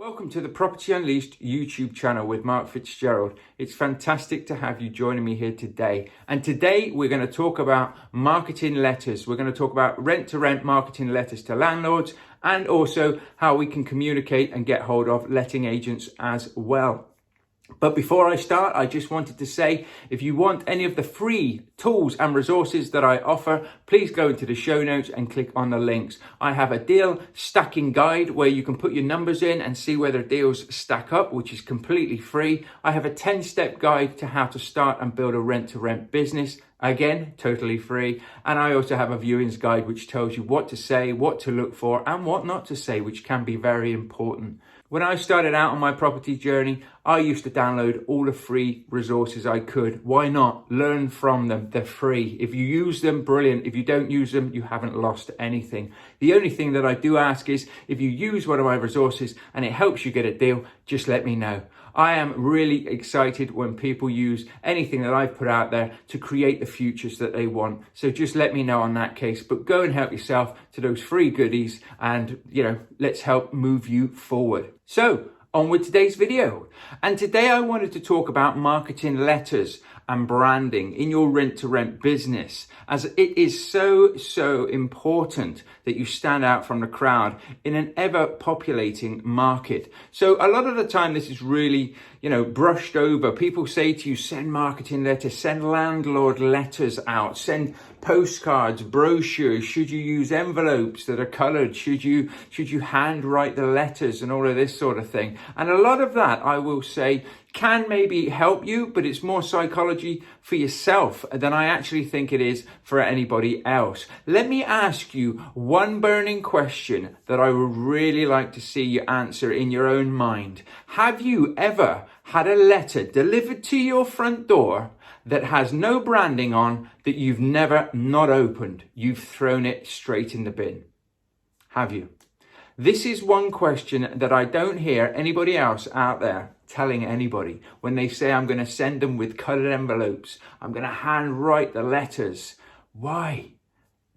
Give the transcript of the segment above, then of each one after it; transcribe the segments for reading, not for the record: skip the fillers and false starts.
Welcome to the Property Unleashed YouTube channel with Mark Fitzgerald. It's fantastic to have you joining me here today. And today we're going to talk about marketing letters. We're going to talk about rent-to-rent marketing letters to landlords and also how we can communicate and get hold of letting agents as well. But before I start, I just wanted to say, if you want any of the free tools and resources that I offer, please go into the show notes and click on the links. I have a deal stacking guide where you can put your numbers in and see whether deals stack up, which is completely free. I have a 10-step guide to how to start and build a rent-to-rent business. Again, totally free. And I also have a viewings guide which tells you what to say, what to look for, and what not to say, which can be very important. When I started out on my property journey, I used to download all the free resources I could. Why not? Learn from them. They're free. If you use them, brilliant. If you don't use them, you haven't lost anything. The only thing that I do ask is, if you use one of my resources and it helps you get a deal, just let me know. I am really excited when people use anything that I've put out there to create the futures that they want. So just let me know on that case, but go and help yourself to those free goodies and, let's help move you forward. So on with today's video. And today I wanted to talk about marketing letters and branding in your rent-to-rent business, as it is so important that you stand out from the crowd in an ever-populating market. So a lot of the time this is really, brushed over. People say to you, send marketing letters, send landlord letters out, send postcards, brochures. Should you use envelopes that are colored? Should you handwrite the letters and all of this sort of thing? And a lot of that, I will say, can maybe help you, but it's more psychology for yourself than I actually think it is for anybody else. Let me ask you one burning question that I would really like to see you answer in your own mind. Have you ever had a letter delivered to your front door that has no branding on, that you've never not opened? You've thrown it straight in the bin. Have you? This is one question that I don't hear anybody else out there telling anybody when they say, I'm going to send them with colored envelopes, I'm going to handwrite the letters. Why?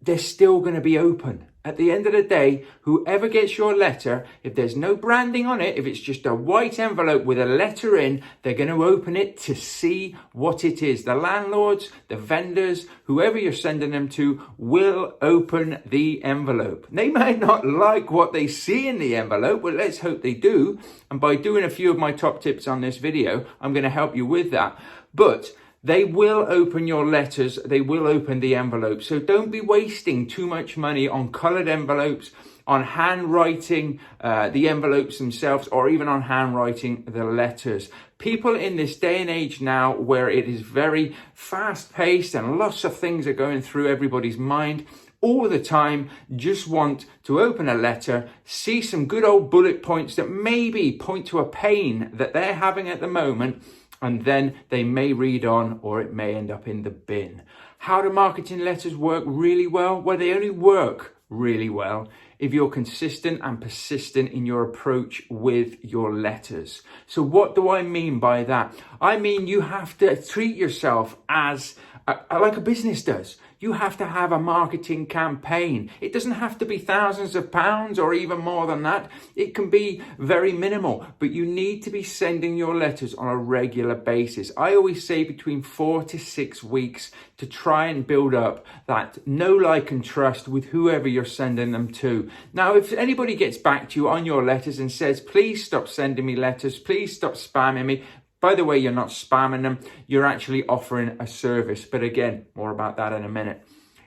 They're still going to be open. At the end of the day, whoever gets your letter, if there's no branding on it, if it's just a white envelope with a letter in, they're going to open it to see what it is. The landlords, the vendors, whoever you're sending them to will open the envelope. They might not like what they see in the envelope, but let's hope they do. And by doing a few of my top tips on this video, I'm going to help you with that. But they will open your letters, they will open the envelopes. So don't be wasting too much money on colored envelopes, on handwriting the envelopes themselves, or even on handwriting the letters. People in this day and age now, where it is very fast-paced and lots of things are going through everybody's mind, all the time, just want to open a letter, see some good old bullet points that maybe point to a pain that they're having at the moment, and then they may read on, or it may end up in the bin. How do marketing letters work really well? Well, they only work really well if you're consistent and persistent in your approach with your letters. So what do I mean by that? I mean, you have to treat yourself as like a business does. You have to have a marketing campaign. It doesn't have to be thousands of pounds or even more than that. It can be very minimal, but you need to be sending your letters on a regular basis. I always say between 4 to 6 weeks to try and build up that know, like, and trust with whoever you're sending them to. Now, if anybody gets back to you on your letters and says, please stop sending me letters, please stop spamming me. By the way, you're not spamming them, you're actually offering a service. But again, more about that in a minute.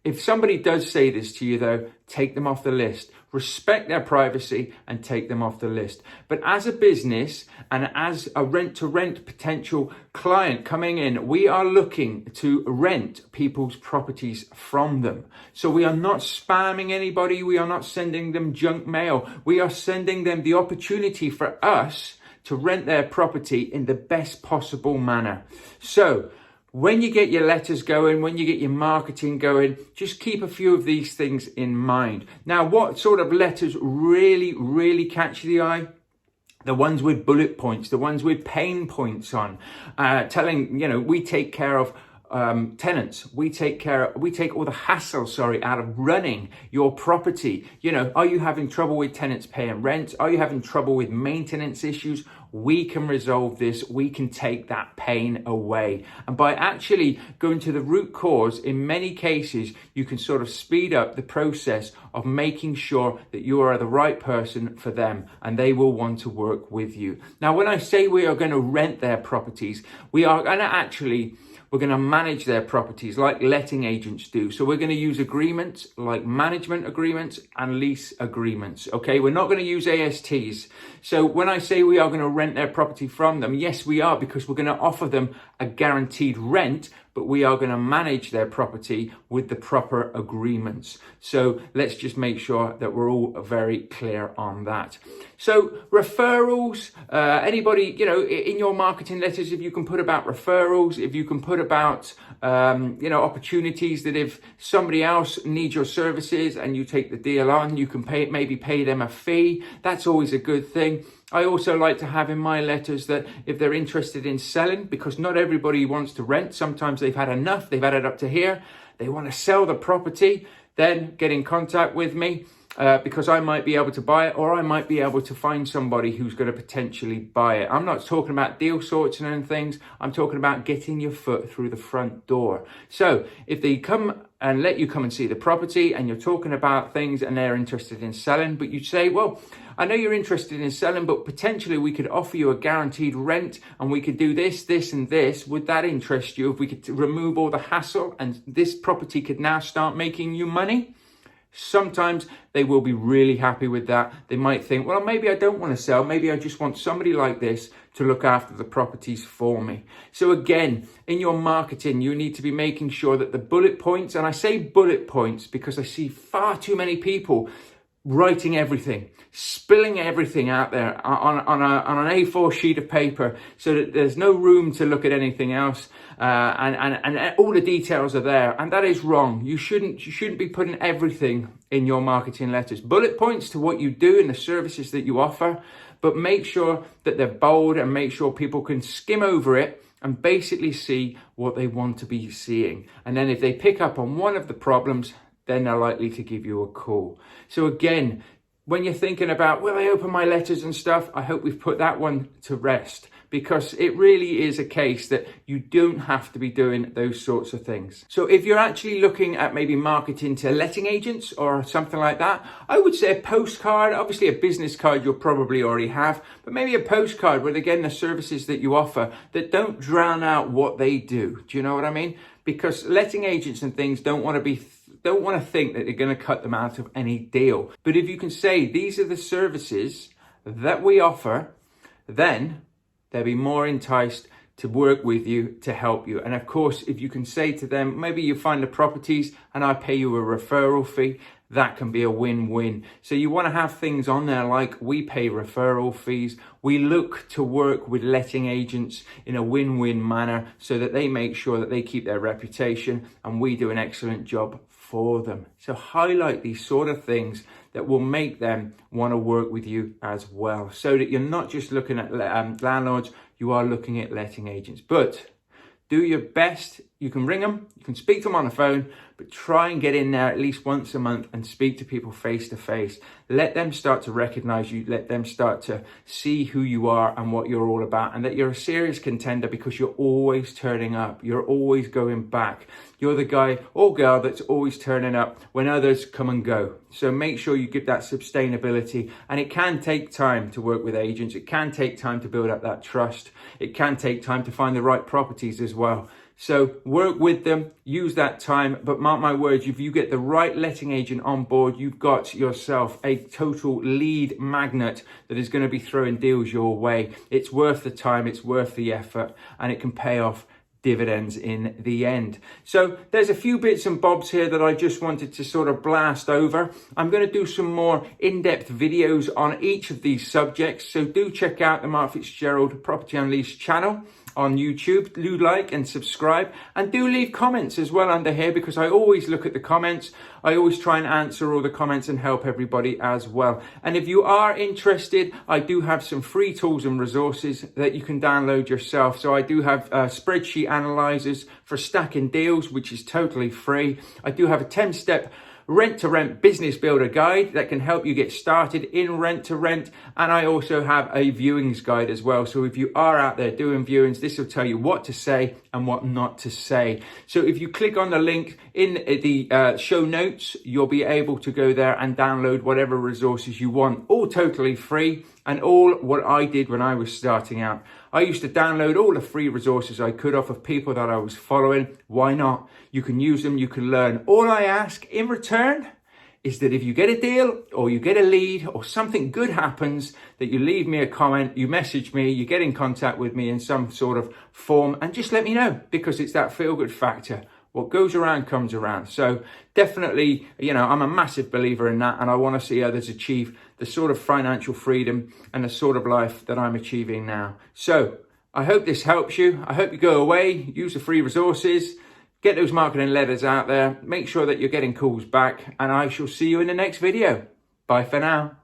If somebody does say this to you though, take them off the list. Respect their privacy and take them off the list. But as a business and as a rent-to-rent potential client coming in, we are looking to rent people's properties from them. So we are not spamming anybody. We are not sending them junk mail. We are sending them the opportunity for us to rent their property in the best possible manner. So when you get your letters going, when you get your marketing going, just keep a few of these things in mind. Now, what sort of letters really catch the eye? The ones with bullet points, the ones with pain points on, telling, we take care of tenants. We take all the hassle, out of running your property. Are you having trouble with tenants paying rent? Are you having trouble with maintenance issues? We can resolve this. We can take that pain away. And by actually going to the root cause, in many cases, you can sort of speed up the process of making sure that you are the right person for them and they will want to work with you. Now, when I say we are going to rent their properties, we're going to manage their properties like letting agents do. So we're going to use agreements like management agreements and lease agreements. Okay, we're not going to use ASTs. So when I say we are going to rent their property from them, yes, we are, because we're going to offer them a guaranteed rent, but we are going to manage their property with the proper agreements. So let's just make sure that we're all very clear on that. So referrals, anybody, in your marketing letters, if you can put about referrals, if you can put about, opportunities that if somebody else needs your services and you take the deal on, you can maybe pay them a fee. That's always a good thing. I also like to have in my letters that if they're interested in selling, because not everybody wants to rent. Sometimes they've had enough. They've had it up to here. They want to sell the property. Then get in contact with me because I might be able to buy it, or I might be able to find somebody who's going to potentially buy it. I'm not talking about deal sorts and things. I'm talking about getting your foot through the front door. So if they come and let you come and see the property and you're talking about things and they're interested in selling, but you say, well, I know you're interested in selling, but potentially we could offer you a guaranteed rent and we could do this, this and this. Would that interest you if we could remove all the hassle and this property could now start making you money? Sometimes they will be really happy with that. They might think, well, maybe I don't want to sell. Maybe I just want somebody like this to look after the properties for me. So again, in your marketing, you need to be making sure that the bullet points, and I say bullet points because I see far too many people writing everything, spilling everything out there on an A4 sheet of paper so that there's no room to look at anything else, and all the details are there, and that is wrong. You shouldn't be putting everything in your marketing letters. Bullet points to what you do and the services that you offer, but make sure that they're bold and make sure people can skim over it and basically see what they want to be seeing. And then if they pick up on one of the problems, then they're likely to give you a call. So again, when you're thinking about, will I open my letters and stuff? I hope we've put that one to rest, because it really is a case that you don't have to be doing those sorts of things. So if you're actually looking at maybe marketing to letting agents or something like that, I would say a postcard. Obviously a business card you'll probably already have, but maybe a postcard with, again, the services that you offer that don't drown out what they do. Do you know what I mean? Because letting agents and things don't want to think that they're going to cut them out of any deal. But if you can say, these are the services that we offer, then they'll be more enticed to work with you, to help you. And of course, if you can say to them, maybe you find the properties and I pay you a referral fee, that can be a win-win. So you want to have things on there like, we pay referral fees. We look to work with letting agents in a win-win manner so that they make sure that they keep their reputation and we do an excellent job for them. So highlight these sort of things that will make them want to work with you as well, so that you're not just looking at landlords, you are looking at letting agents. But do your best. You can ring them, you can speak to them on the phone, but try and get in there at least once a month and speak to people face to face. Let them start to recognize you. Let them start to see who you are and what you're all about, and that you're a serious contender because you're always turning up. You're always going back. You're the guy or girl that's always turning up when others come and go. So make sure you give that sustainability, and it can take time to work with agents. It can take time to build up that trust. It can take time to find the right properties as well. So work with them, use that time, but mark my words, if you get the right letting agent on board, you've got yourself a total lead magnet that is going to be throwing deals your way. It's worth the time, it's worth the effort, and it can pay off dividends in the end. So there's a few bits and bobs here that I just wanted to sort of blast over. I'm going to do some more in-depth videos on each of these subjects, so do check out the Mark Fitzgerald Property Unleashed channel. on YouTube. Do like and subscribe, and do leave comments as well under here, because I always look at the comments. I always try and answer all the comments and help everybody as well. And if you are interested, I do have some free tools and resources that you can download yourself. So I do have spreadsheet analyzers for stacking deals, which is totally free. I do have a 10-step rent-to-rent business builder guide that can help you get started in rent-to-rent, and I also have a viewings guide as well. So if you are out there doing viewings, this will tell you what to say and what not to say. So if you click on the link in the show notes, you'll be able to go there and download whatever resources you want, all totally free, and all what I did when I was starting out. I used to download all the free resources I could off of people that I was following. Why not? You can use them, you can learn. All I ask in return is that if you get a deal or you get a lead or something good happens, that you leave me a comment, you message me, you get in contact with me in some sort of form, and just let me know, because it's that feel-good factor. What goes around comes around. So definitely, I'm a massive believer in that, and I want to see others achieve the sort of financial freedom and the sort of life that I'm achieving now. So I hope this helps you. I hope you go away, use the free resources, get those marketing letters out there, make sure that you're getting calls back, and I shall see you in the next video. Bye for now.